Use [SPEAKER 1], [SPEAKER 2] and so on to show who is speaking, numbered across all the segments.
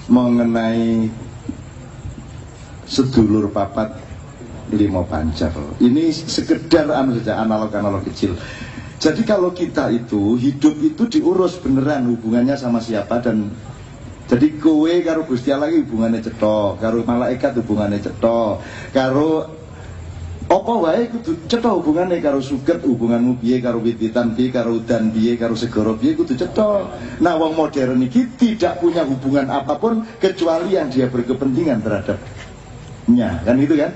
[SPEAKER 1] mengenai sedulur papat limo pancer. Ini sekedar saja analog-analog kecil. Jadi kalau kita itu hidup itu diurus beneran hubungannya sama siapa, dan jadi kowe karo Gusti Allah hubungannya cetok, karo malaikat hubungannya cetok, karo apa wae kudu cetok hubungannya, karo suket hubunganmu piye, karo wititan piye, karo udan piye, karo segara piye kudu cetok. Nah, wong modern iki tidak punya hubungan apapun kecuali yang dia berkepentingan terhadapnya, kan gitu kan?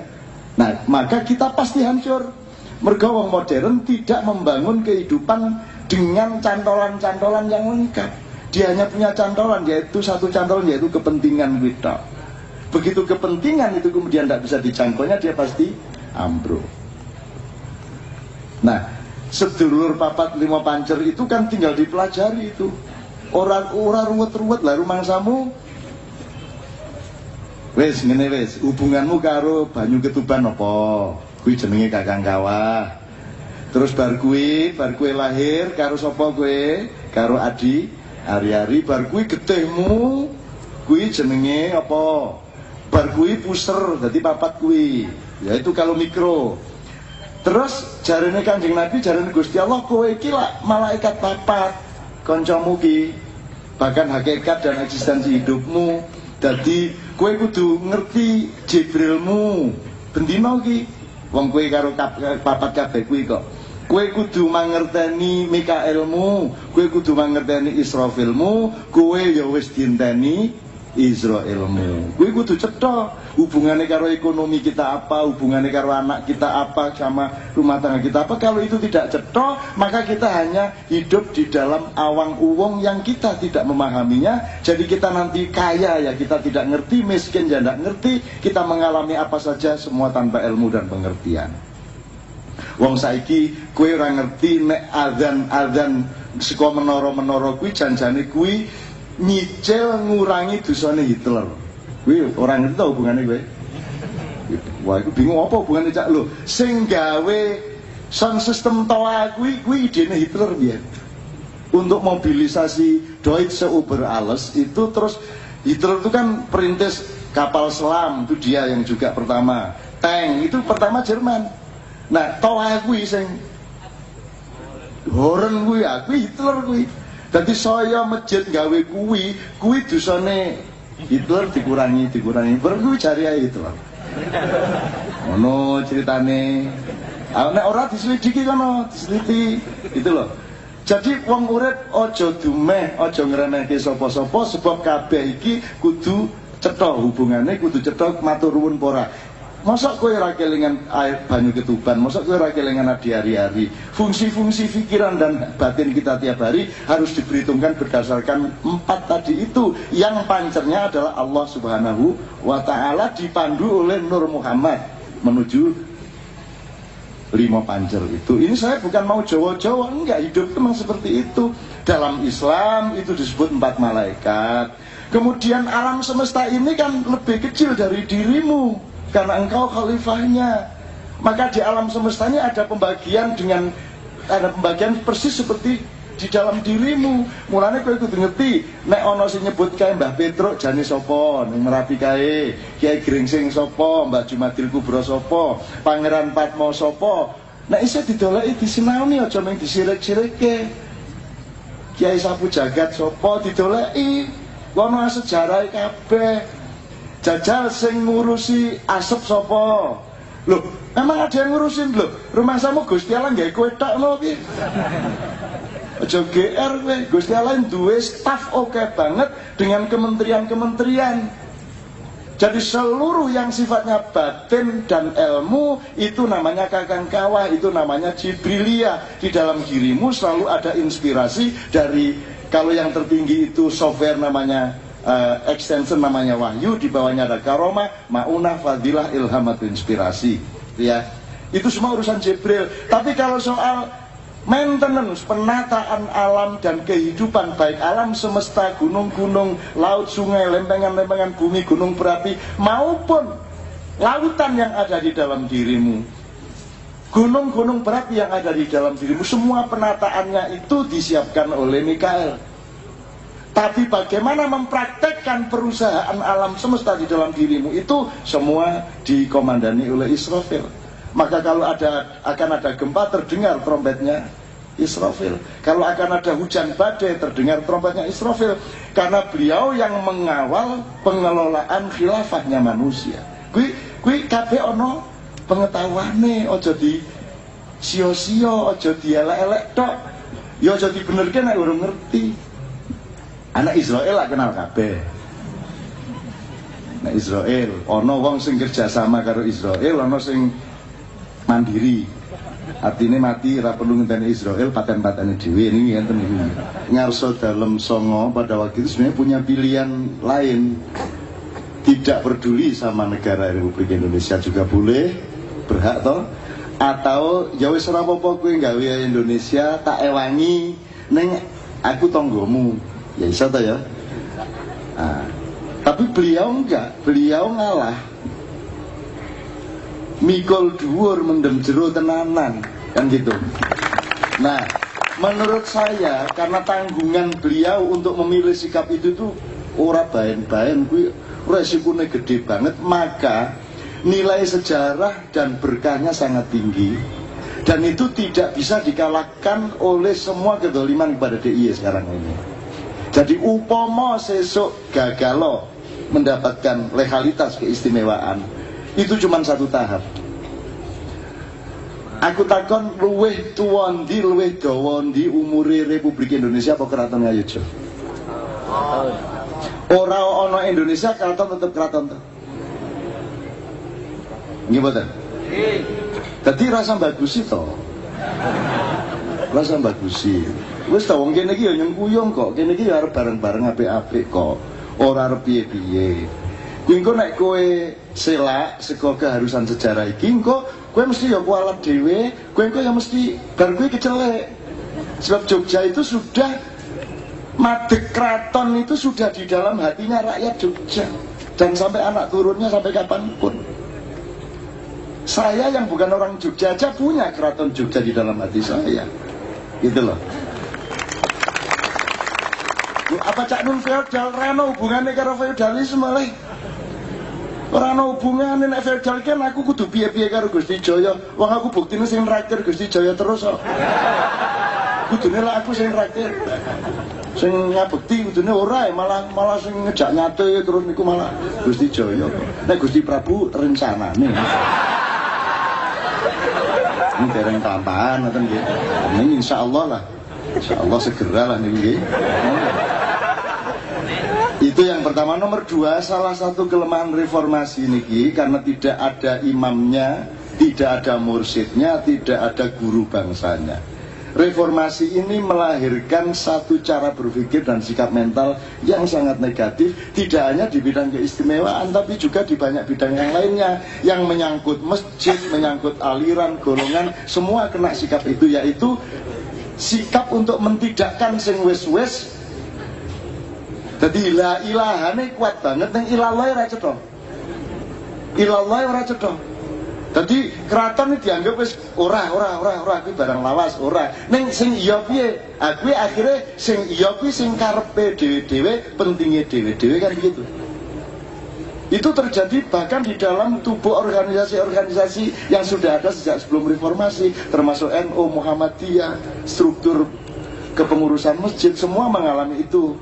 [SPEAKER 1] Nah, maka kita pasti hancur. Mergo wong modern tidak membangun kehidupan dengan cantolan-cantolan yang lengkap. Dia hanya punya cantolan, yaitu satu cantolan, yaitu kepentingan kita. Begitu kepentingan itu kemudian tidak bisa dicangkolnya, dia pasti ambruk. Nah, sedulur papat limo pancer itu kan tinggal dipelajari itu. Orang ruwet-ruwet lah rumangsamu. Wes ngene wes, hubunganmu karo banyu ketuban apa? Kuwi jenenge Kakang Kawah. Terus bar kuwi lahir karo sapa kowe? Karo Adi Ari-ari. Bar kuwi getihmu kuwi jenenge apa? Bar kuwi puser, dadi papat kuwi. Ya itu kalau mikro. Terus jarene Kanjeng Nabi, jarene Gusti Allah, kowe iki lak malaikat papat kancamu ki. Bahkan hakikat dan eksistensi hidupmu. Dadi kowe kudu ngerti Jibrilmu bendina iki. Wong kowe karo papat kabeh kuwi kok. Kowe kudu mangerteni Mikaelmu, kowe kudu mangerteni Israfilmu, kowe ya wis dienteni Israilmu. Kowe kudu cetha hubungannya karo ekonomi kita apa, hubungannya karo anak kita apa, sama rumah tangga kita apa. Kalau itu tidak cetha, maka kita hanya hidup di dalam awang uwong yang kita tidak memahaminya. Jadi kita nanti kaya ya kita tidak ngerti, miskin ya tidak ngerti, kita mengalami apa saja semua tanpa ilmu dan pengertian. Wong saiki kowe ora ngerti nek azan saka menara-menara kuwi janjane kuwi nyicil ngurangi dosane Hitler. Kuwi orang ngerti ta hubungane kowe? Wah, iku bingung apa hubungane cak lho. Sing gawe sound system toa kuwi idene Hitler biyen. Untuk mobilisasi Deutsche Über Alles itu, terus Hitler itu kan perintis kapal selam, itu dia yang juga pertama. Tank itu pertama Jerman. Nah, toa kuwi sing Horen kuwi kuwi Hitler kuwi. Dadi saya masjid gawe kuwi dosane Hitler dikurangi. Bar kuwi jare ae Hitler. Ngono ceritane. Nek ora diselidiki kono, diseliti itu loh. Jadi wong urip aja dumeh, aja ngremehke sapa-sapa, sebab kabeh iki kudu cetha hubungane, kudu cetha matur nuwun ora. Masa kowe ora kelingan air banyu ketuban, masa kowe ora kelingan adi hari-hari. Fungsi-fungsi pikiran dan batin kita tiap hari harus diperhitungkan berdasarkan 4 tadi itu. Yang pancernya adalah Allah Subhanahu wa ta'ala, dipandu oleh Nur Muhammad menuju lima pancer itu. Ini saya bukan mau Jawa-Jawa, enggak, hidup memang seperti itu. Dalam Islam itu disebut 4 malaikat. Kemudian alam semesta ini kan lebih kecil dari dirimu, karena engkau khalifahnya. Maka di alam semesta ini ada pembagian persis seperti di dalam dirimu. Mulane kowe kudu ngerti, nek ana sing nyebut kae Mbah Petruk jane sapa, ning Merapi kae Kiai Gringsing sapa, Mbah Jumadil Kubro sapa, Pangeran Patmo sapa. Nek isih didoleki disinaoni, aja mung disirik-sirikke. Kiai Sapu Jagat sapa didoleki, kono sejarahe kabeh. Jajal sing ngurusi asep sapa? Loh, emang ada yang ngurusin lho. Rumah samu Gusti Allah nggawe kowe tok lho piye? Aja GR kowe. Gusti Allah duwe staf oke banget dengan kementerian-kementerian. Jadi seluruh yang sifatnya batin dan ilmu itu namanya Kakang Kawah, itu namanya Jibrilia. Di dalam dirimu selalu ada inspirasi dari, kalau yang tertinggi itu software namanya extension namanya wahyu, di bawahnya ada karomah, maunah, fadilah, ilham atau inspirasi, ya. Itu semua urusan Jibril. Tapi kalau soal maintenance, penataan alam dan kehidupan, baik alam semesta, gunung-gunung, laut, sungai, lempengan-lempengan bumi, gunung berapi, maupun lautan yang ada di dalam dirimu, gunung-gunung berapi yang ada di dalam dirimu, semua penataannya itu disiapkan oleh Mikael. Tapi bagaimana mempraktekkan perusahaan alam semesta di dalam dirimu itu semua dikomandani oleh Israfil. Maka kalau akan ada gempa, terdengar trompetnya Israfil. Kalau akan ada hujan badai, terdengar trompetnya Israfil. Karena beliau yang mengawal pengelolaan khilafahnya manusia. Kui kabeh ono pengetahuane, ojo di sio-sio, ojo di elek-elek tok. Ya ojo dibenerke nek urung ngerti. Anak Israel lah kenal kabeh. Nah Israel, ono wong sing kerjasama karo Israel, ono sing mandiri. Artinya mati ra perlu ngenteni Israel, paten-patene dhewe niki enten niku. Ngarso dalem songo pada waktu itu sebenarnya punya pilihan lain. Tidak peduli sama negara Republik Indonesia juga boleh, berhak toh. Atau ya wis ora apa-apa kowe gawe Indonesia tak ewangi ning aku tonggomu. Ya bisa toh ya. Nah, tapi beliau enggak, beliau ngalah. Mikul dhuwur mendem jero tenanan, kan gitu. Nah, menurut saya karena tanggungan beliau untuk memilih sikap itu tuh ora baen-baen kuwi resikonya gede banget, maka nilai sejarah dan berkahnya sangat tinggi. Dan itu tidak bisa dikalahkan oleh semua kedoliman kepada DIY sekarang ini. Jadi upomo sesuk gagalo mendapatkan legalitas keistimewaan, itu cuma satu tahap. Aku takon luweh tuwa ndi, luweh dawa ndi umure Republik Indonesia apa Keraton Ngayogya? Ora ana Indonesia, keraton tetep keraton to. Nggih mboten? Nggih. Dadi rasa bagusi to. Rasa bagusi. Wis ta wong kene iki ya nyengkuyung kok, kene iki ya arep bareng-bareng apik-apik kok. Ora arep piye-piye. Kuwi engko nek kowe selak saka keharusan sejarah iki, engko kowe mesti ya kualat dhewe, kowe engko ya mesti bar kowe kecelek. Sebab Jogja itu sudah madeg keraton itu sudah di dalam hatinya rakyat Jogja. Dan sampai anak turunnya sampai kapanpun. Saya yang bukan orang Jogja aja punya keraton Jogja di dalam hati saya. Gitu loh. Apa cak nun feodal rano hubungannya karo feodalisme leh. Ora ana hubungane nek feodal kan aku kudu piye-piye karo Gusti Jaya. Wong aku buktine sing raktir Gusti Jaya terus kok. Kudune lek aku sing raktir. Sing ngabekti kudune ora malah sing ngejak nyate terus niku malah Gusti Jaya. Nek Gusti Prabu rencanane. Ini dereng tambahan ngoten nggih. Ini insyaallah lah. Insyaallah segera lah niki. Itu yang pertama. Nomor dua, salah satu kelemahan reformasi niki karena tidak ada imamnya, tidak ada mursyidnya, tidak ada guru bangsanya. Reformasi ini melahirkan satu cara berpikir dan sikap mental yang sangat negatif, tidak hanya di bidang keistimewaan tapi juga di banyak bidang yang lainnya yang menyangkut masjid, menyangkut aliran, golongan, semua kena sikap itu, yaitu sikap untuk mentidakkan sing wis-wis. Jadi la ilahane kuat banget, neng ilallah ora cetha. Ilallah ora cetha. Jadi keraton ini dianggap wis ora kuwi barang lawas, ora. Neng sing iya piye? Kuwi akhire sing iya kuwi sing karepe dhewe-dhewe, pentinge dhewe-dhewe kan begitu. Itu terjadi bahkan di dalam tubuh organisasi-organisasi yang sudah ada sejak sebelum reformasi, termasuk NU, Muhammadiyah, struktur kepengurusan masjid, semua mengalami itu.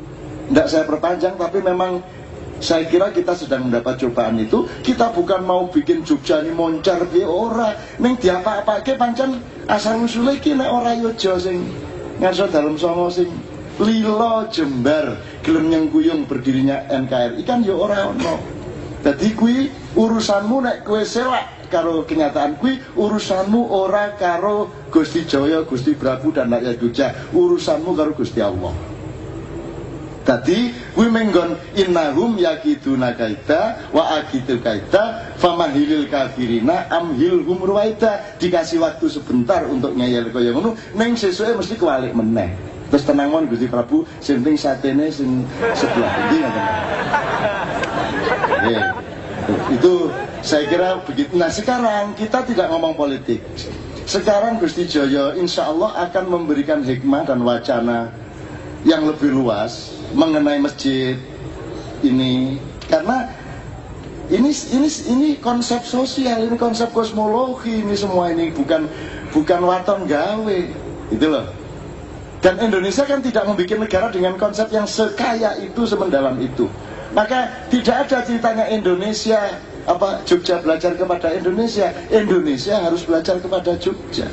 [SPEAKER 1] Tidak saya perpanjang, tapi memang saya kira kita sedang mendapat cobaan itu. Kita bukan mau bikin Jogja ini moncar piye ora, ning diapa-apake pancen asal usule iki nek ora yoja sing ngaso dalem songo sing lilo jembar gelem nyengkuyung berdirinya NKRI kan ya ora ono. Dadi kuwi urusanmu nek kowe selak karo kenyataan kuwi, urusanmu ora karo Gusti Jaya, Gusti Prabu dan rakyat Jogja, urusanmu karo Gusti Allah. Tadi kuwi menggon innahum yakiduna kaita wa akitu kaita famahilil kafirina amhilhum ruwaida. Dikasih waktu sebentar untuk ngeyel kaya ngono, ning sesuke mesti kewalik meneh. Terus tenang mon Gusti Prabu, sing penting satene sing sebelah ndi ngoten. Itu saya kira begitu. Nah sekarang kita tidak ngomong politik. Sekarang Gusti Jaya insya Allah akan memberikan hikmah dan wacana yang lebih luas mengenai masjid ini, karena ini konsep sosial, ini konsep kosmologi, ini semua ini bukan waton gawe, itu loh. Dan Indonesia kan tidak membuat negara dengan konsep yang sekaya itu, semendalam itu. Maka tidak ada ceritanya Indonesia Jogja belajar kepada Indonesia. Indonesia harus belajar kepada Jogja.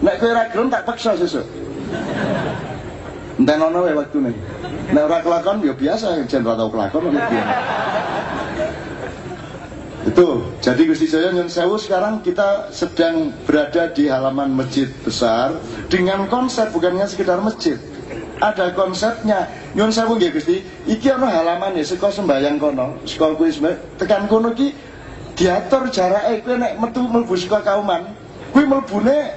[SPEAKER 1] Nek kowe ora gelem tak paksa sesuk. Enten ono wae waktune. Nek ora kelakon ya biasa, jen ora tau kelakon ya biasa. Itu, jadi Gusti Jaya Nyun Sewu sekarang kita sedang berada di halaman masjid besar dengan konsep bukannya sekedar masjid. Ada konsepnya. Nyun Sewu nggih Gusti, iki ana halamane saka sembayang kono, saka kuwi tekan kono iki diatur jarake kowe nek metu mlebu saka kauman, kuwi mlebune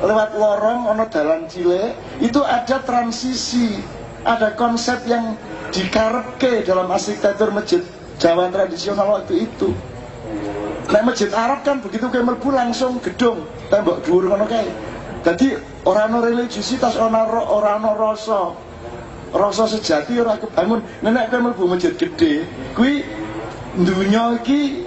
[SPEAKER 1] lewat lorong ana dalan cilik, itu ada transisi, ada konsep yang dikarepke dalam arsitektur masjid Jawa tradisional waktu itu. Nek masjid Arab kan begitu kowe mlebu langsung gedung, tembok dhuwur ngono kae. Dadi ora ana religiusitas, ora ana rasa sejati ora kebangun. Nek kowe mlebu masjid gede, kuwi dunya iki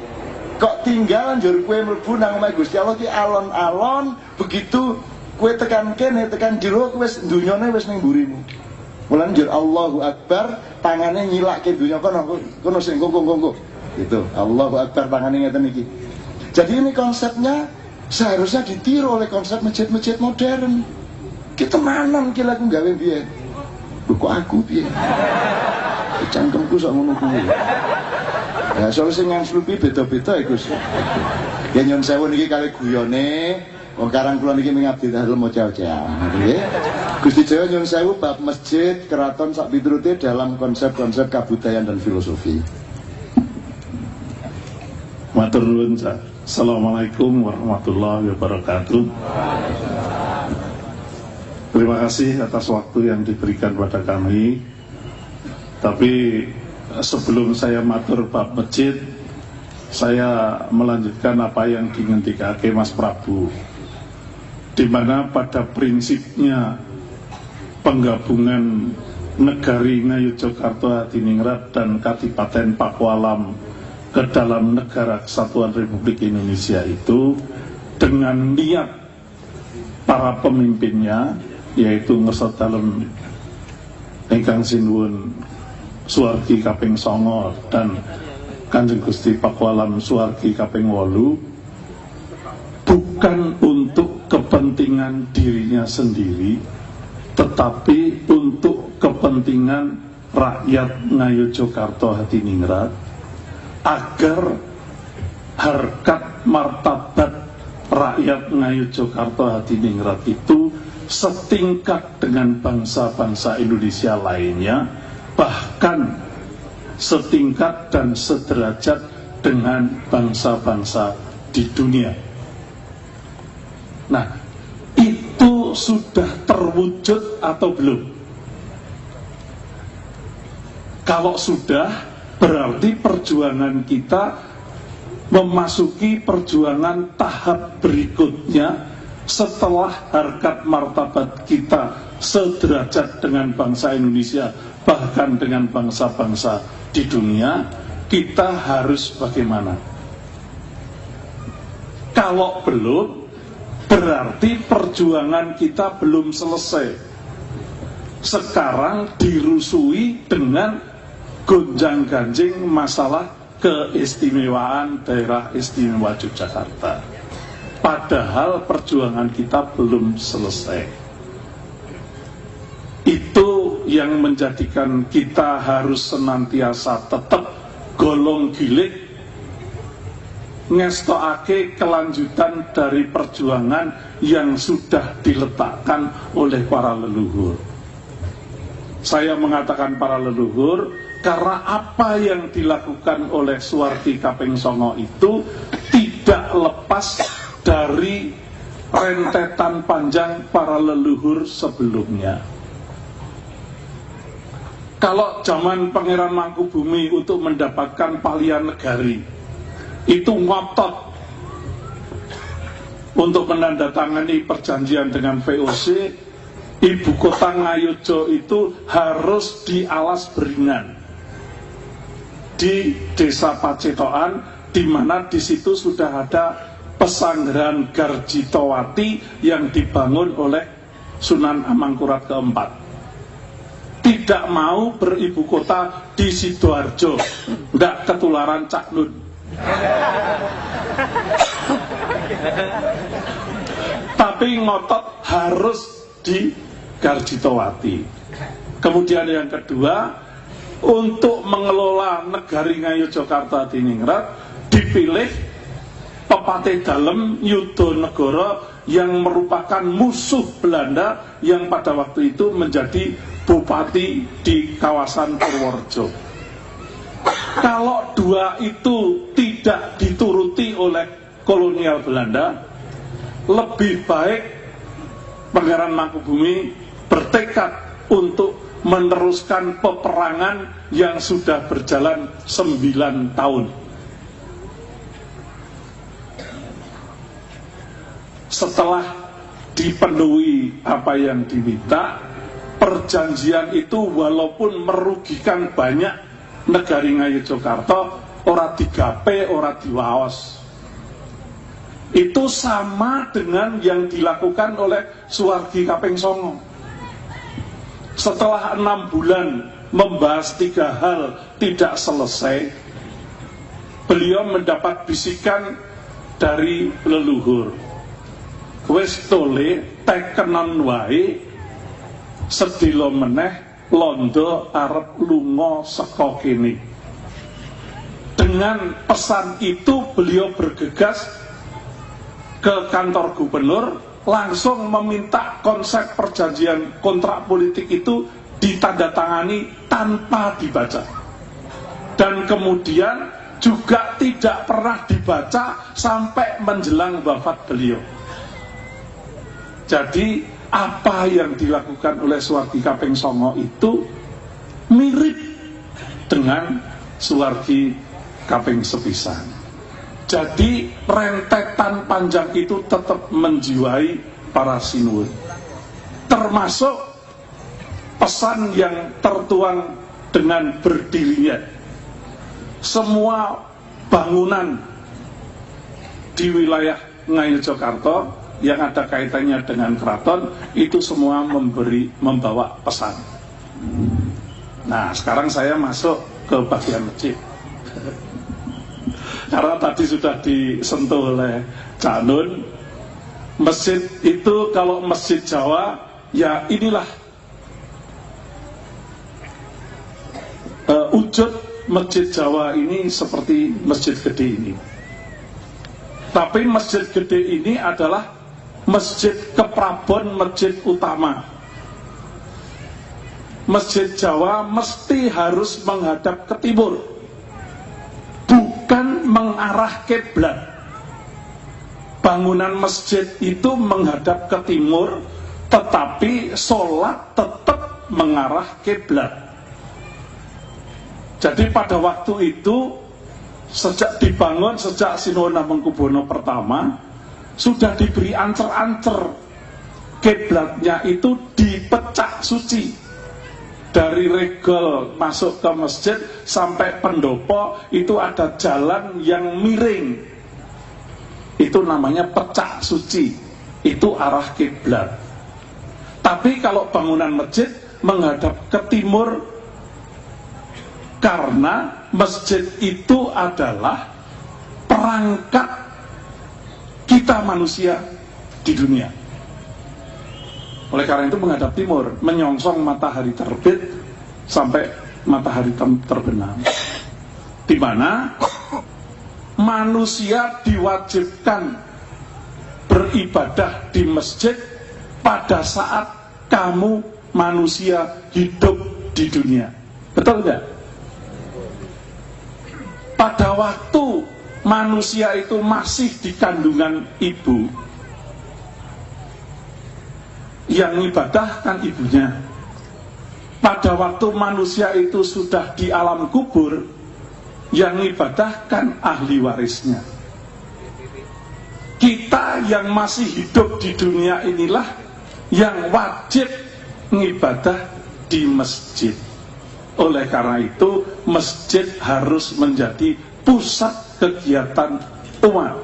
[SPEAKER 1] kok tinggal njur kowe mlebu nang omahe Gusti Allah ki alon-alon, begitu kowe tekan kene, tekan jero wis dunyane wis ning mburimu. Mulane njur Allahu Akbar, tangane nyilake dunya kono sing kongko. Itu Allahu Akbar, tangane ngeten iki. Jadi ini konsepnya seharusnya ditiru oleh konsep masjid-masjid modern. Kita tenanan ki lek gawe piye? Kok aku piye? Cangkemku sak ngono kuwi. Ya soal sing nganslupi beda-beda ya Gus. Ya Nyun Sewu niki kali guyone, wong karang kula niki mengabdi dalem oce-ocean nggih. Gusti Jaya Nyun Sewu bab masjid, keraton sak piturute dalam konsep-konsep kabudayaan dan filosofi.
[SPEAKER 2] Matur nuwun. Assalamualaikum warahmatullahi wabarakatuh. Terima kasih atas waktu yang diberikan pada kami. Tapi sebelum saya matur bab masjid, saya melanjutkan apa yang dingendikake Mas Prabu, di mana pada prinsipnya penggabungan Negari Ngayogyakarta Hadiningrat dan Kadipaten Pakualam ke dalam Negara Kesatuan Republik Indonesia itu dengan niat para pemimpinnya, yaitu ngersot dalem ingkang sinuwun Suwargi kaping 9 dan Kanjeng Gusti Pakualam Suwargi kaping 8, bukan untuk kepentingan dirinya sendiri, tetapi untuk kepentingan rakyat Ngayogyakarta Hadiningrat, agar harkat martabat rakyat Ngayogyakarta Hadiningrat itu setingkat dengan bangsa-bangsa Indonesia lainnya, bahkan setingkat dan sederajat dengan bangsa-bangsa di dunia. Nah, itu sudah terwujud atau belum? Kalau sudah, berarti perjuangan kita memasuki perjuangan tahap berikutnya setelah harkat martabat kita sederajat dengan bangsa Indonesia, bahkan dengan bangsa-bangsa di dunia. Kita harus bagaimana? Kalau belum, berarti perjuangan kita belum selesai. Sekarang dirusui dengan gonjang-ganjing masalah keistimewaan daerah istimewa Yogyakarta, padahal perjuangan kita belum selesai. Itu yang menjadikan kita harus senantiasa tetap golong gilik ngestokake kelanjutan dari perjuangan yang sudah diletakkan oleh para leluhur. Saya mengatakan para leluhur karena apa yang dilakukan oleh Suwargi kaping 9 itu tidak lepas dari rentetan panjang para leluhur sebelumnya. Kalau zaman Pangeran Mangkubumi untuk mendapatkan Palian Negari itu ngotot untuk menandatangani perjanjian dengan VOC, ibu kota Ngayogja itu harus di alas Beringan, di desa Pacetokan, di mana di situ sudah ada pesanggrahan Garjitowati yang dibangun oleh Sunan Amangkurat keempat. Tidak mau beribu kota di Sidoarjo, tidak ketularan Cak Nun. Tapi ngotot harus di Garjitowati. Kemudian yang kedua, untuk mengelola negari Ngayogyakarta Diningrat dipilih Pepatih Dalem Yudonegoro yang merupakan musuh Belanda yang pada waktu itu menjadi bupati di kawasan Purworejo. Kalau dua itu tidak dituruti oleh kolonial Belanda, lebih baik Pangeran Mangkubumi bertekad untuk meneruskan peperangan yang sudah berjalan 9 tahun. Setelah dipenuhi apa yang diminta, perjanjian itu walaupun merugikan banyak negari Ngayogyakarta, ora digape, ora diwaos. Itu sama dengan yang dilakukan oleh Suwardi Kaping Songo. Setelah 6 bulan membahas 3 hal tidak selesai, beliau mendapat bisikan dari leluhur, wis tole tekenan wae, sedilo meneh londo arep lunga saka kene. Dengan pesan itu beliau bergegas ke kantor gubernur, langsung meminta konsep perjanjian kontrak politik itu ditandatangani tanpa dibaca, dan kemudian juga tidak pernah dibaca sampai menjelang wafat beliau. Jadi apa yang dilakukan oleh Suwardi Kaping Songo itu mirip dengan Suwardi Kaping Sepisan. Jadi rentetan panjang itu tetap menjiwai para sinuhun, termasuk pesan yang tertuang dengan berdirinya semua bangunan di wilayah Ngayogyakarta yang ada kaitannya dengan keraton, itu semua membawa pesan. Nah, sekarang saya masuk ke bagian masjid. Karena tadi sudah disentuh oleh Cak Nun, masjid itu kalau masjid Jawa, ya inilah wujud masjid Jawa ini seperti masjid gede ini. Tapi masjid gede ini adalah masjid keprabon, masjid utama. Masjid Jawa mesti harus menghadap ke timur, bukan mengarah kiblat. Bangunan masjid itu menghadap ke timur, tetapi sholat tetap mengarah kiblat. Jadi pada waktu itu, sejak dibangun, sejak Sinuhun Hamengkubuwono pertama, sudah diberi ancer-ancer. Kiblatnya itu dipecah suci. Dari regol masuk ke masjid sampai pendopo itu ada jalan yang miring. Itu namanya pecah suci. Itu arah kiblat. Tapi kalau bangunan masjid menghadap ke timur, karena masjid itu adalah perangkat kita manusia di dunia. Oleh karena itu menghadap timur, menyongsong matahari terbit sampai matahari terbenam, di mana manusia diwajibkan beribadah di masjid pada saat kamu manusia hidup di dunia. Betul nggak? Pada waktu manusia itu masih di kandungan ibu, yang ibadah kan ibunya. Pada waktu manusia itu sudah di alam kubur, yang ibadah kan ahli warisnya. Kita yang masih hidup di dunia inilah yang wajib ngibadah di masjid. Oleh karena itu masjid harus menjadi pusat kegiatan umat.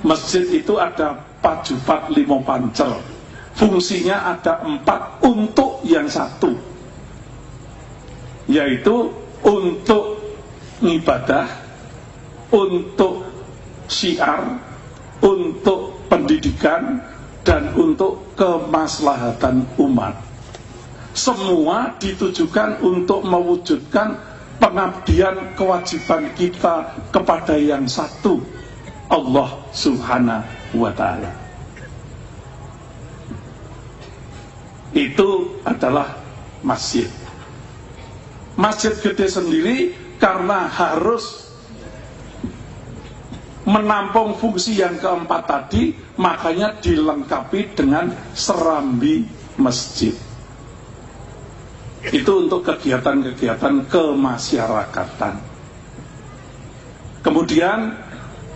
[SPEAKER 2] Masjid itu ada pajupat limo pancer, fungsinya ada 4 untuk yang satu, yaitu untuk ibadah, untuk syiar, untuk pendidikan, dan untuk kemaslahatan umat. Semua ditujukan untuk mewujudkan pengabdian kewajiban kita kepada yang satu, Allah Subhanahu wa Ta'ala. Itu adalah masjid. Masjid gede sendiri karena harus menampung fungsi yang keempat tadi, makanya dilengkapi dengan serambi masjid. Itu untuk kegiatan-kegiatan kemasyarakatan. Kemudian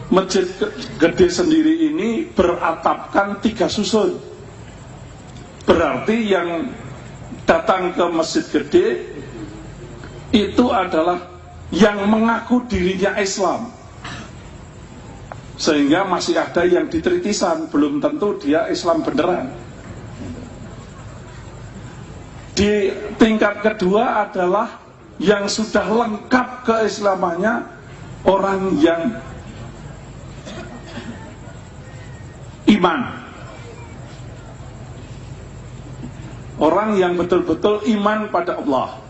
[SPEAKER 2] masjid gede sendiri ini beratapkan 3 susun. Berarti yang datang ke masjid gede itu adalah yang mengaku dirinya Islam. Sehingga masih ada yang di Tritisan, belum tentu dia Islam beneran. Di tingkat kedua adalah yang sudah lengkap keislamannya, orang yang iman, orang yang betul-betul iman pada Allah.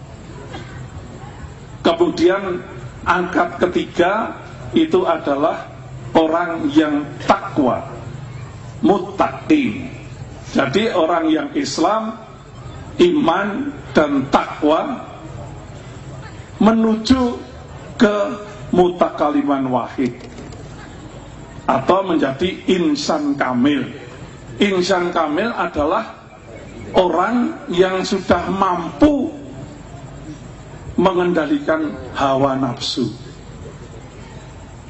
[SPEAKER 2] Kemudian angkat ketiga itu adalah orang yang takwa, muttaqin. Jadi orang yang Islam, iman, dan takwa menuju ke mutakaliman wahid atau menjadi insan kamil. Insan kamil adalah orang yang sudah mampu mengendalikan hawa nafsu,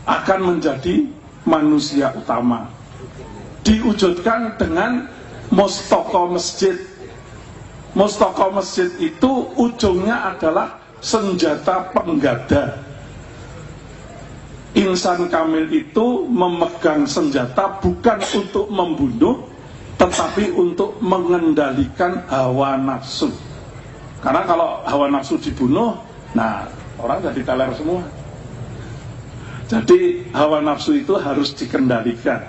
[SPEAKER 2] akan menjadi manusia utama. Diwujudkan dengan mustoko masjid. Mustoko masjid itu ujungnya adalah senjata penggada. Insan kamil itu memegang senjata bukan untuk membunuh, tetapi untuk mengendalikan hawa nafsu. Karena kalau hawa nafsu dibunuh, nah orang jadi teler semua. Jadi hawa nafsu itu harus dikendalikan.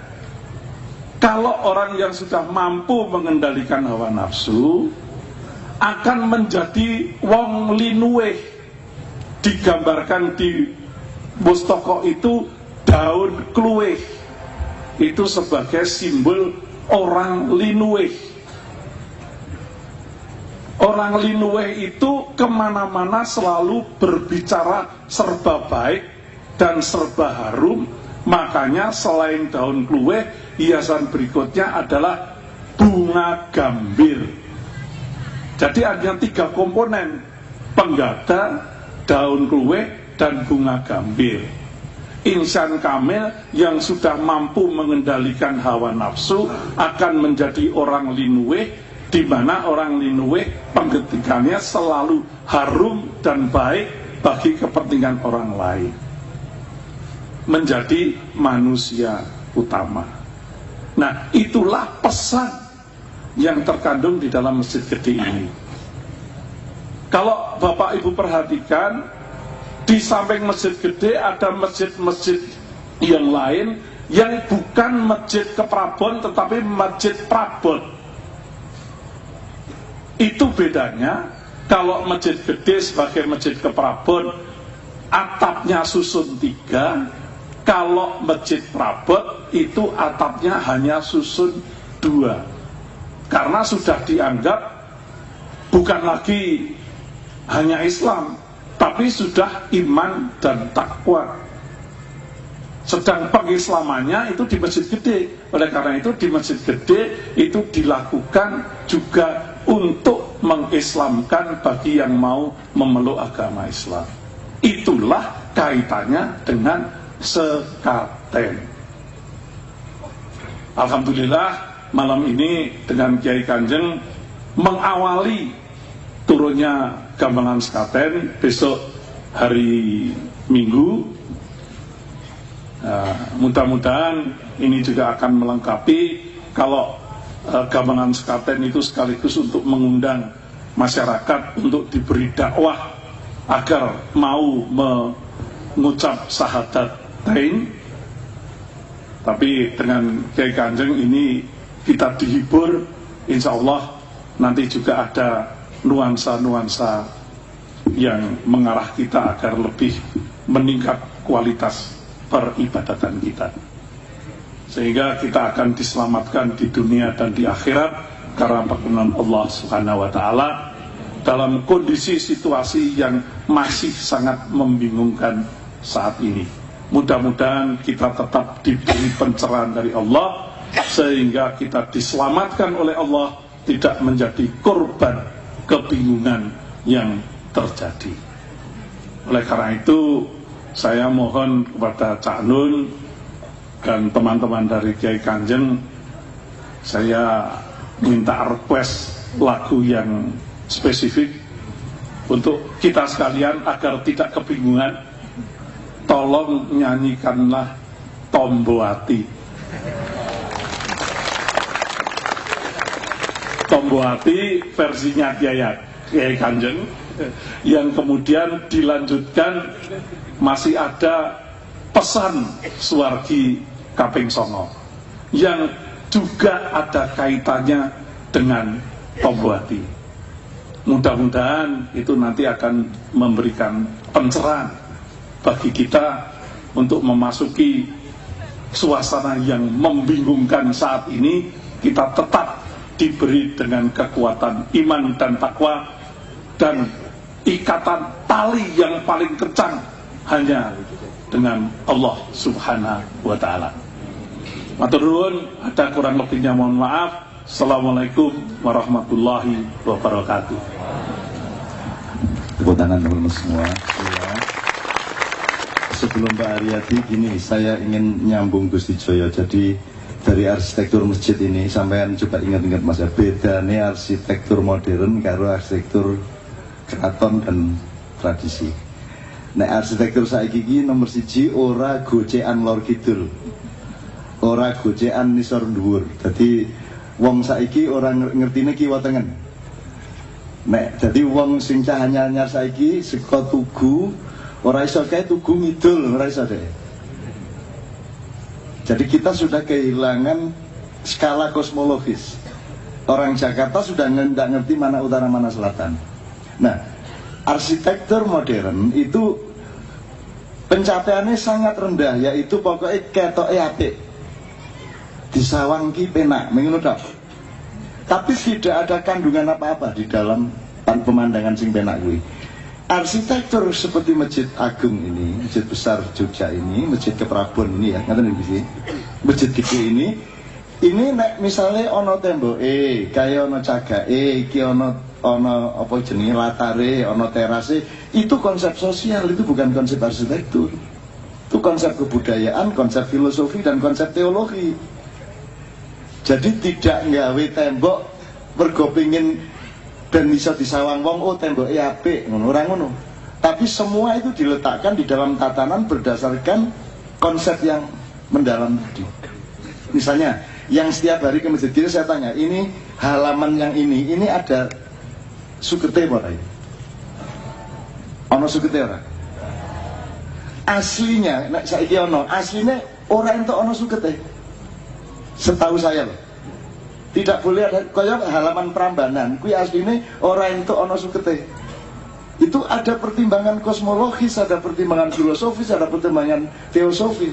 [SPEAKER 2] Kalau orang yang sudah mampu mengendalikan hawa nafsu akan menjadi wong linuweh. Digambarkan di mustoko itu daun kluweh, itu sebagai simbol orang linuweh. Orang linuweh itu kemana-mana selalu berbicara serba baik dan serba harum. Makanya selain daun kluweh, hiasan berikutnya adalah bunga gambir. Jadi ada 3 komponen: penggada, daun kluweh, dan bunga gambir. Insan kamil yang sudah mampu mengendalikan hawa nafsu akan menjadi orang linuweh, di mana orang linuweh penggetikannya selalu harum dan baik bagi kepentingan orang lain. Menjadi manusia utama. Nah, itulah pesan yang terkandung di dalam masjid gede ini. Kalau Bapak Ibu perhatikan, di samping masjid gede ada masjid-masjid yang lain yang bukan masjid keprabon tetapi masjid prabon. Itu bedanya. Kalau masjid gede sebagai masjid keprabon atapnya susun 3, kalau masjid prabon itu atapnya hanya susun 2. Karena sudah dianggap bukan lagi hanya Islam, tapi sudah iman dan takwa. Sedang pengislamannya itu di masjid gede. Oleh karena itu di masjid gede itu dilakukan juga untuk mengislamkan bagi yang mau memeluk agama Islam. Itulah kaitannya dengan sekaten. Alhamdulillah, malam ini dengan Kiai Kanjeng mengawali turunnya Gamelan Sekaten besok hari Minggu. Mudah-mudahan ini juga akan melengkapi kalau Gamelan Sekaten itu sekaligus untuk mengundang masyarakat untuk diberi dakwah agar mau mengucap syahadattain. Tapi dengan Kiai Kanjeng ini kita dihibur, insya Allah nanti juga ada nuansa-nuansa yang mengarah kita agar lebih meningkat kualitas peribadatan kita, sehingga kita akan diselamatkan di dunia dan di akhirat karena perkenan Allah Subhanahu wa Ta'ala dalam kondisi situasi yang masih sangat membingungkan saat ini. Mudah-mudahan kita tetap diberi pencerahan dari Allah sehingga kita diselamatkan oleh Allah, tidak menjadi korban kebingungan yang terjadi. Oleh karena itu saya mohon kepada Cak Nun dan teman-teman dari Kiai Kanjeng, saya minta request lagu yang spesifik untuk kita sekalian agar tidak kebingungan. Tolong nyanyikanlah Tombo Ati. Tombo Ati versinya Kiai Kanjeng, yang kemudian dilanjutkan masih ada pesan Suwargi Kaping Songo yang juga ada kaitannya dengan Tombo Ati. Mudah-mudahan itu nanti akan memberikan pencerahan bagi kita untuk memasuki suasana yang membingungkan saat ini. Kita tetap diberi dengan kekuatan iman dan takwa, dan ikatan tali yang paling kencang hanya dengan Allah Subhanahu wa Ta'ala. Matur nuwun, ada kurang lebihnya mohon maaf. Assalamualaikum warahmatullahi wabarakatuh.
[SPEAKER 1] Tepuk tangan teman-teman semua. Sebelum Mbak Aryati, gini, saya ingin nyambung Gusti Joyo. Jadi dari arsitektur masjid ini, sampean coba ingat-ingat Mas, ya, bedanya arsitektur modern karo arsitektur keraton dan tradisi. Nah, arsitektur saiki iki nomor 1 ora gocekan lor kidul, ora gocekan nisor dhuwur. Dadi wong saiki ora ngertine kiwa tengen. Nek dadi wong sing cah anyar saiki saka Tugu ora iso kae Tugu ngidul, ora iso deh. Jadi kita sudah kehilangan skala kosmologis. Orang Jakarta sudah nggak ngerti mana utara mana selatan. Nah, arsitektur modern itu pencapaiannya sangat rendah, yaitu pokoknya ketoke apik, disawangki penak, mengono tok. Tapi tidak ada kandungan apa-apa di dalam pemandangan sing penak kuwi. Arsitektur seperti Masjid Agung ini, Masjid Besar Jogja ini, Masjid Keprabon ini, ya, ngaten iki. Masjid gede ini nek misalnya ono temboke, kaya ono cagake, iki ono apa jenenge latare, ono terase, itu konsep sosial, itu bukan konsep arsitektur. Itu konsep kebudayaan, konsep filosofi dan konsep teologi. Jadi tidak nggawe tembok mergo pengin dan bisa disawang wong, oh temboknya apik, ngono ora ngono. Tapi semua itu diletakkan di dalam tatanan berdasarkan konsep yang mendalam tadi. Misalnya, yang setiap hari ke masjid ini saya tanya, ini halaman yang ini ada sukete ora? Ono sukete ora? Aslinya, nek saiki ono, aslinya ora entuk ono sukete. Setahu saya loh. Tidak boleh ada kaya halaman Prambanan, kuwi asline ora entuk ana sukete. Itu ada pertimbangan kosmologis, ada pertimbangan filosofis, ada pertimbangan teosofis.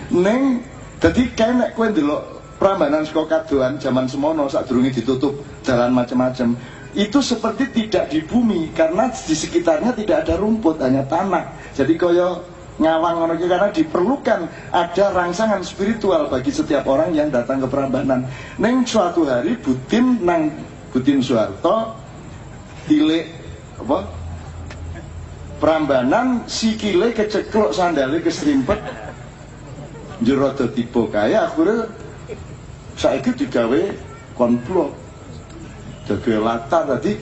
[SPEAKER 1] Neng, dadi kae nek kowe ndelok Prambanan saka kadoan zaman semono sadurunge ditutup jalan macam-macam, itu seperti tidak di bumi karena di sekitarnya tidak ada rumput, hanya tanah. Jadi kaya ngawang ngono iki karena diperlukan ada rangsangan spiritual bagi setiap orang yang datang ke Prambanan. Neng suatu hari Butin Soeharto tilik apa? Prambanan sikile kecekluk, sandale kesrimpet, jero do tiba kaya akhirnya saiki digawe konblok. Dadi latar tadi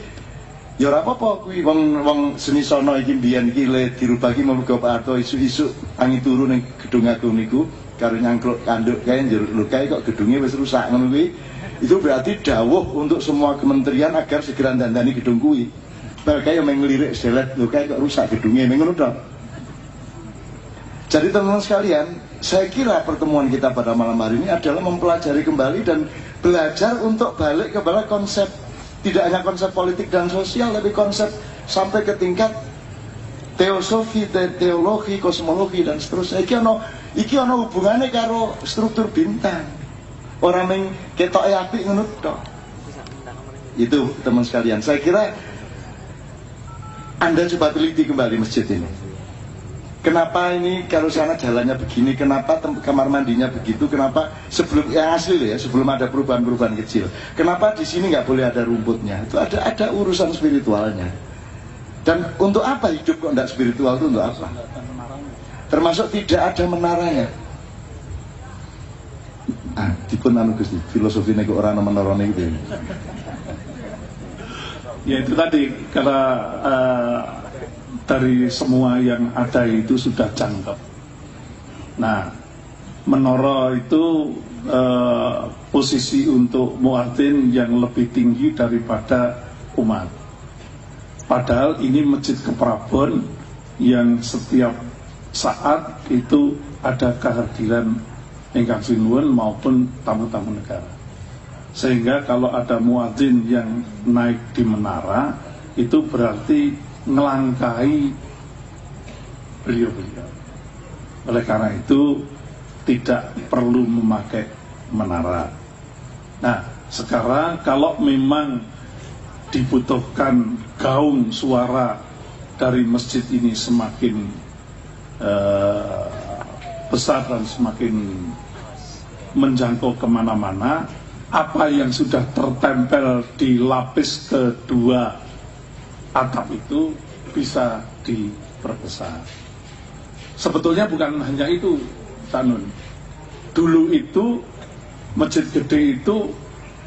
[SPEAKER 1] ya ora apa-apa kuwi wong seni sono iki mbiyen iki le dirubah iki muga Pak Harto isu-isu tangi turu ning gedung agung niku karo nyangkluk kanduk kae njero lho kae kok gedungnya wis rusak ngono kuwi. Itu berarti dawuh untuk semua kementerian agar segera dandani gedung kuwi. Kayak yang ngelirik selet lho kae kok rusak gedungnya ngono to. Jadi teman-teman sekalian, saya kira pertemuan kita pada malam hari ini adalah mempelajari kembali dan belajar untuk balik kepada konsep, tidak hanya konsep politik dan sosial, tapi konsep sampai ke tingkat teosofi, teologi, kosmologi dan seterusnya. Iki ono hubungannya karo struktur bintang. Orang yang ketoke apik ngono tok. Itu teman sekalian. Saya kira Anda coba teliti kembali masjid ini. Kenapa ini kalau sana jalannya begini? Kenapa kamar mandinya begitu? Kenapa sebelum yang asli ya, sebelum ada perubahan-perubahan kecil? Kenapa di sini nggak boleh ada rumputnya? Itu ada urusan spiritualnya. Dan untuk apa hidup kok tidak spiritual itu untuk apa? Termasuk tidak ada menaranya. Dipun anu Gusti, filosofi nego orang menorone itu.
[SPEAKER 2] Ya itu tadi karena dari semua yang ada itu sudah jangkep. Nah, menara itu posisi untuk muadzin yang lebih tinggi daripada umat. Padahal ini masjid Keprabon yang setiap saat itu ada kehadiran ingkang sinuwun maupun tamu-tamu negara. Sehingga kalau ada muadzin yang naik di menara itu berarti ngelangkai beliau-beliau. Oleh karena itu tidak perlu memakai menara. Nah, sekarang kalau memang dibutuhkan gaung suara dari masjid ini semakin besar dan semakin menjangkau kemana-mana, apa yang sudah tertempel di lapis kedua atap itu bisa diperbesar. Sebetulnya bukan hanya itu, Tanun. Dulu itu masjid gede itu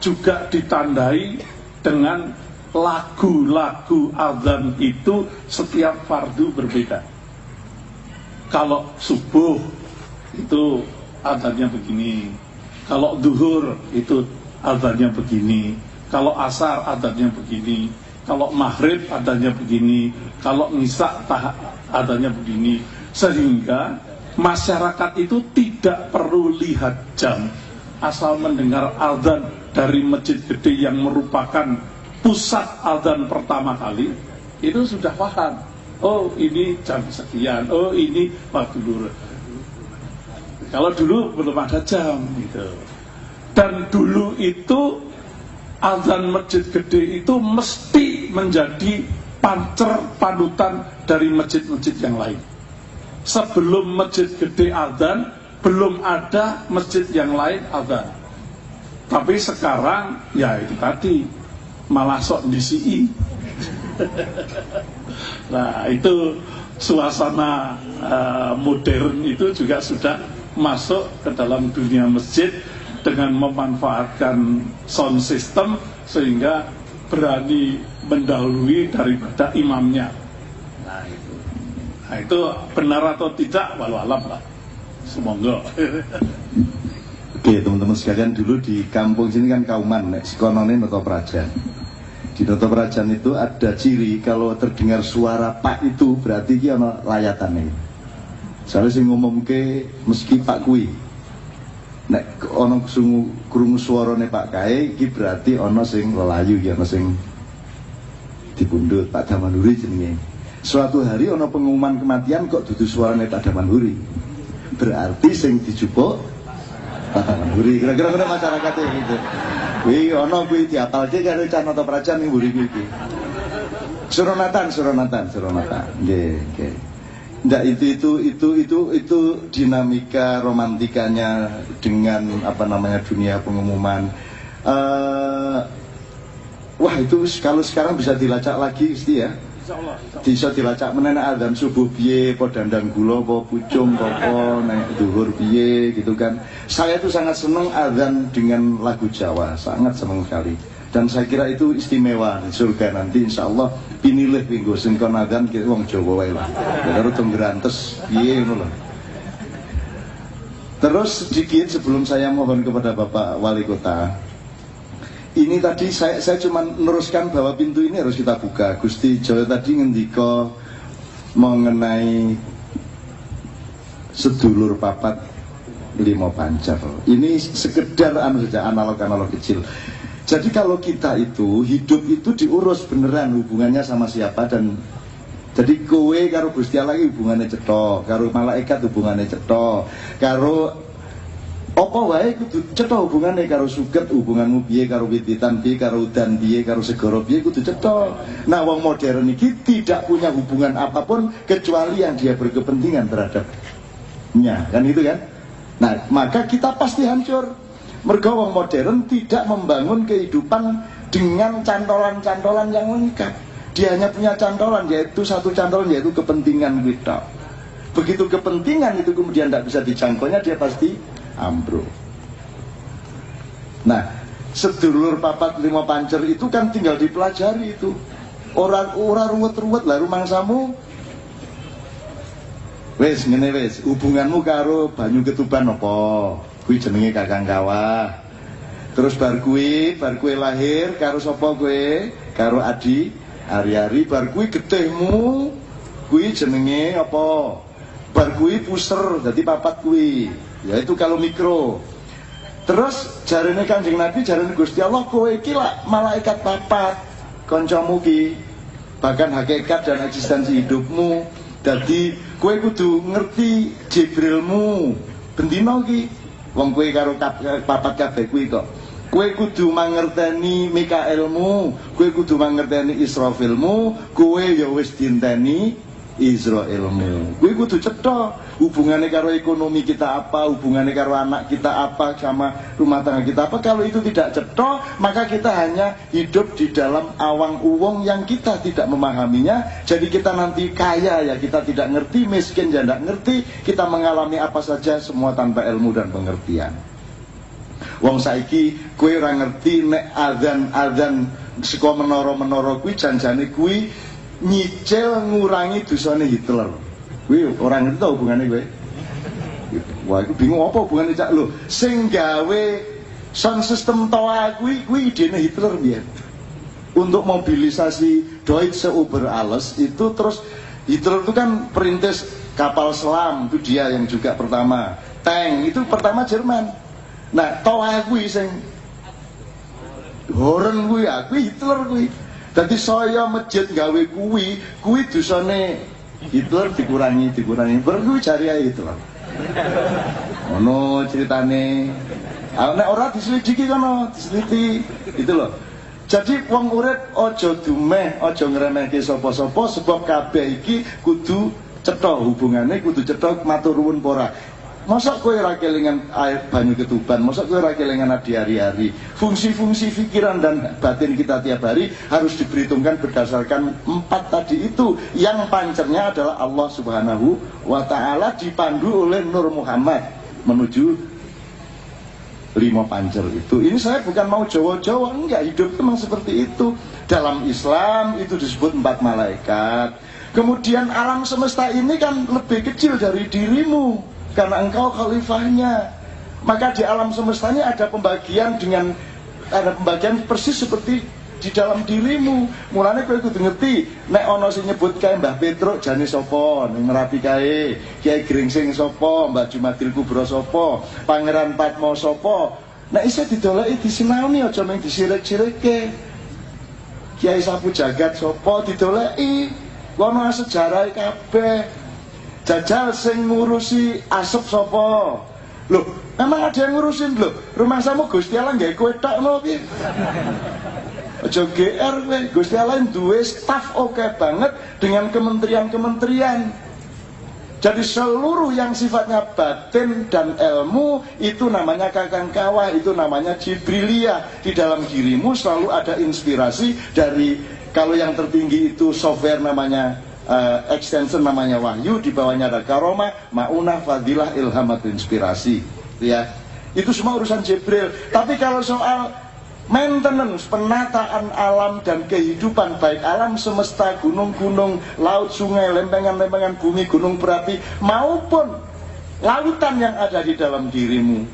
[SPEAKER 2] juga ditandai dengan lagu-lagu azan itu setiap fardu berbeda. Kalau subuh itu azannya begini, kalau duhur itu azannya begini, kalau asar azannya begini, kalau maghrib adanya begini, kalau nisa adanya begini, sehingga masyarakat itu tidak perlu lihat jam, asal mendengar azan dari masjid gede yang merupakan pusat azan pertama kali, itu sudah paham. Oh ini jam sekian, oh ini waktu duhur. Kalau dulu belum ada jam gitu. Dan dulu itu azan masjid gede itu mesti menjadi pancer panutan dari masjid-masjid yang lain. Sebelum masjid gede azan, belum ada masjid yang lain azan. Tapi sekarang ya itu tadi malah sok disi. Nah itu suasana modern itu juga sudah masuk ke dalam dunia masjid dengan memanfaatkan sound system sehingga berani mendahului daripada imamnya. Nah itu benar atau tidak walau alam lah. Semoga.
[SPEAKER 1] Oke teman-teman sekalian, dulu di kampung sini kan Kauman, sekonone Noto Prajan. Di Noto Prajan itu ada ciri kalau terdengar suara Pak itu berarti dia ada layatannya. Soalnya sing ngomongke meski Pak kui. Nek ana krungu suarane Pak kae iki berarti ana sing lelayu ya, ana sing dipundhut Pak Damanhuri jenenge. Suatu hari ana pengumuman kematian kok dudu suarane Pak Damanhuri. Berarti sing dijupuk Pak Damanhuri. Kira-kira ngono masyarakate gitu. Kuwi ana kuwi diapalke karo Cah Noto Prajan ning mburi iki. Suronatan. Nggih, nggih. Nggak, itu dinamika romantikanya dengan apa namanya dunia pengumuman. Wah itu kalau sekarang bisa dilacak lagi Gusti ya. Bisa dilacak meneh adzan subuh piye, apa dandang gula, apa pucung, apa nek zuhur piye gitu kan. Saya itu sangat senang adzan dengan lagu Jawa, sangat senang sekali. Dan saya kira itu istimewa di surga nanti insyaallah pinilih minggu sing kon adzan ki wong Jawa wae lah. Karo tenggerantes piye ngono lho. Terus sedikit sebelum saya mohon kepada Bapak Wali Kota. Ini tadi saya cuma meneruskan bahwa pintu ini harus kita buka. Gusti Joyo tadi ngendika mengenai sedulur papat limo pancer. Ini sekedar saja analog-analog kecil. Jadi kalau kita itu hidup itu diurus beneran hubungannya sama siapa dan jadi kowe karo Gusti Allah hubungannya cetha, karo malaikat hubungannya cetha, karo apa wae kudu cetha hubungannya, karo suket hubunganmu piye, karo wititan piye, karo udan piye, karo segara piye kudu cetha. Nah, wong modern iki tidak punya hubungan apapun kecuali yang dia berkepentingan terhadapnya, kan itu kan? Nah, maka kita pasti hancur. Mergo wong modern tidak membangun kehidupan dengan cantolan-cantolan yang lengkap. Dia hanya punya cantolan, yaitu satu cantolan, yaitu kepentingan kita. Begitu kepentingan itu kemudian tidak bisa dijangkaunya, dia pasti ambruk. Nah, sedulur papat lima pancer itu kan tinggal dipelajari itu. Orang ruwet-ruwet lah rumangsamu. Wes ngene wes, hubunganmu karo banyu ketuban apa? Kuwi jenenge Kakang Kawah. Terus bar kuwi lahir karo sapa kowe? Karo Adi Ari-ari. Bar kuwi getihmu kuwi jenenge apa? Bar kuwi puser dadi papat kuwi. Ya itu kalau mikro. Terus jarene Kanjeng Nabi, jarene Gusti Allah, kowe iki lak malaikat papat kancamu ki. Bahkan hakikat dan eksistensi hidupmu. Dadi kowe kudu ngerti Jibrilmu. Bendina ki wong kowe karo papat kabeh kuwi kok. Kowe kudu mangerteni Mikaelmu, kowe kudu mangerteni Israfilmu, kowe ya wis dinteni Israilmu. Kowe kudu cetha hubungannya karo ekonomi kita apa, hubungannya karo anak kita apa, sama rumah tangga kita apa. Kalau itu tidak cetha, maka kita hanya hidup di dalam awang uwong yang kita tidak memahaminya. Jadi kita nanti kaya ya kita tidak ngerti, miskin ya tidak ngerti, kita mengalami apa saja semua tanpa ilmu dan pengertian. Wong saiki kowe ora ngerti nek adzan saka menara-menara kuwi janjane kuwi nyicil ngurangi dosane Hitler. Kuwi ora ngerti ta hubungane kowe? Wah, iku bingung apa hubungane cak lho. Sing gawe sound system toa kuwi idene Hitler biyen. Untuk mobilisasi Deutsche Über Alles itu, terus Hitler itu kan perintis kapal selam, itu dia yang juga pertama. Tank itu pertama Jerman. Nah, toa kuwi sing horen kuwi Hitler kuwi. Dadi saya masjid gawe kuwi dosane Hitler dikurangi. Bar kuwi jari ae Hitler. Ono ceritane. Nek ora diselidiki kono, diseliti itu loh. Jadi wong urip aja dumeh, aja ngremehke sapa-sapa sebab kabeh iki kudu cetha hubungane, kudu cetha matur nuwun ora. Masa kowe ora kelingan air banyu ketuban, masa kowe ora kelingan adi hari-hari. Fungsi-fungsi pikiran dan batin kita tiap hari harus diperhitungkan berdasarkan 4 tadi itu. Yang pancernya adalah Allah Subhanahu wa ta'ala, dipandu oleh Nur Muhammad menuju 5 pancer itu. Ini saya bukan mau Jawa-Jawa, enggak, hidup memang seperti itu. Dalam Islam itu disebut 4 malaikat. Kemudian alam semesta ini kan lebih kecil dari dirimu, karena engkau khalifahnya. Maka di alam semestanya ada pembagian persis seperti di dalam dirimu. Mulane kowe kudu ngerti nek ana sing nyebut kae Mbah Petruk jane sapa, ning Merapi kae Kiai Gringsing sapa, Mbah Jumadil Kubro sapa, Pangeran Patmo sapa. Nek iso didoleki disinaoni, aja mung disirik-sirikke. Kiai Sapu Jagat sapa didoleki, ana sejarahe kabeh. Jajal sing ngurusi asep sapa? Loh, memang ada yang ngurusin lho. Rumah samu Gusti Allah nggawe kowe tok lho piye? Aja GR kowe. Gusti Allah duwe staf oke banget dengan kementerian-kementerian. Jadi seluruh yang sifatnya batin dan ilmu itu namanya Kakang Kawah, itu namanya Jibrilia. Di dalam dirimu selalu ada inspirasi dari Kalau yang tertinggi itu software namanya extension namanya wahyu, di bawahnya ada karomah, maunah, fadilah, ilham atau inspirasi, ya. Itu semua urusan Jibril. Tapi kalau soal maintenance, penataan alam dan kehidupan, baik alam semesta, gunung-gunung, laut, sungai, lempengan-lempengan bumi, gunung berapi, maupun lautan yang ada di dalam dirimu,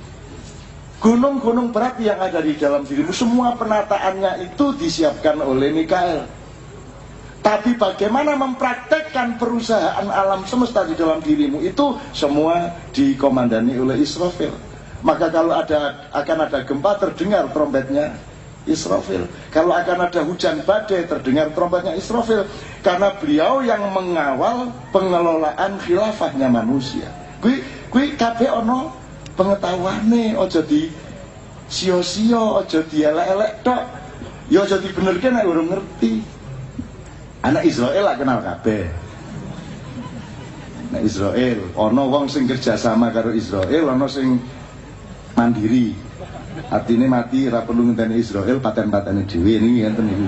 [SPEAKER 1] gunung-gunung berapi yang ada di dalam dirimu, semua penataannya itu disiapkan oleh Mikael. Tapi bagaimana mempraktekkan perusahaan alam semesta di dalam dirimu itu semua dikomandani oleh Israfil. Maka kalau akan ada gempa, terdengar trompetnya Israfil. Kalau akan ada hujan badai, terdengar trompetnya Israfil. Karena beliau yang mengawal pengelolaan khilafahnya manusia. Kui kabeh ono pengetahuane, ojo di sio-sio, ojo di elek-elek tok. Ya ojo dibenerke nek urung ngerti. Anak Israel lah kenal kabeh. Nah Israel, ono wong sing kerjasama karo Israel, ono sing mandiri. Artinya mati ra perlu ngenteni Israel, paten-patene dhewe niki ngenten iki.